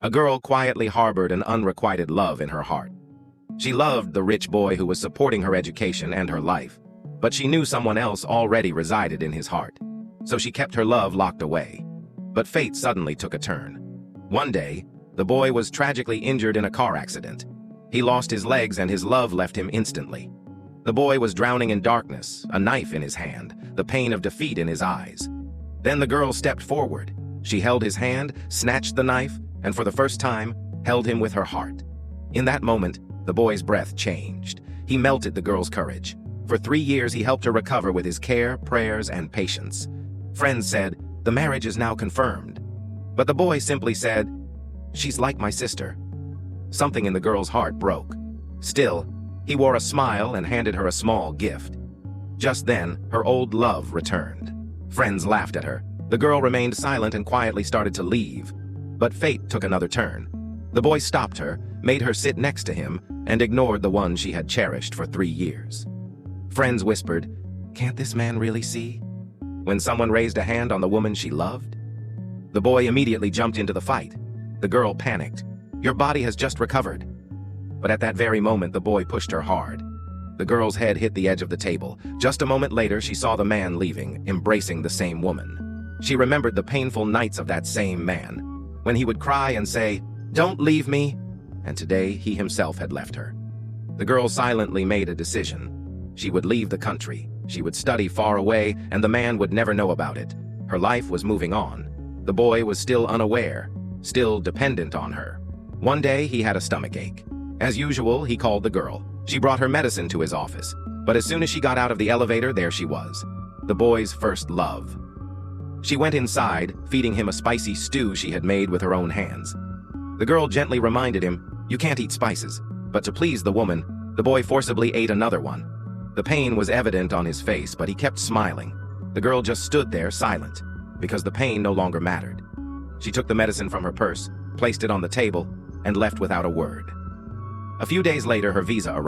A girl quietly harbored an unrequited love in her heart. She loved the rich boy who was supporting her education and her life, but she knew someone else already resided in his heart, so she kept her love locked away. But fate suddenly took a turn. One day, the boy was tragically injured in a car accident. He lost his legs and his love left him instantly. The boy was drowning in darkness, a knife in his hand, the pain of defeat in his eyes. Then the girl stepped forward. She held his hand, snatched the knife, and for the first time, held him with her heart. In that moment, the boy's breath changed. He melted the girl's courage. For 3 years, he helped her recover with his care, prayers, and patience. Friends said, "The marriage is now confirmed." But the boy simply said, "She's like my sister." Something in the girl's heart broke. Still, he wore a smile and handed her a small gift. Just then, her old love returned. Friends laughed at her. The girl remained silent and quietly started to leave. But fate took another turn. The boy stopped her, made her sit next to him, and ignored the one she had cherished for 3 years. Friends whispered, "Can't this man really see?" When someone raised a hand on the woman she loved. The boy immediately jumped into the fight. The girl panicked. "Your body has just recovered." But at that very moment, the boy pushed her hard. The girl's head hit the edge of the table. Just a moment later, she saw the man leaving, embracing the same woman. She remembered the painful nights of that same man, when he would cry and say, "Don't leave me," and today he himself had left her. The girl silently made a decision. She would leave the country, she would study far away, and the man would never know about it. Her life was moving on. The boy was still unaware, still dependent on her. One day he had a stomachache. As usual, he called the girl. She brought her medicine to his office, but as soon as she got out of the elevator, there she was, the boy's first love. She went inside, feeding him a spicy stew she had made with her own hands. The girl gently reminded him, "You can't eat spices," but to please the woman, the boy forcibly ate another one. The pain was evident on his face, but he kept smiling. The girl just stood there silent, because the pain no longer mattered. She took the medicine from her purse, placed it on the table, and left without a word. A few days later, her visa arrived.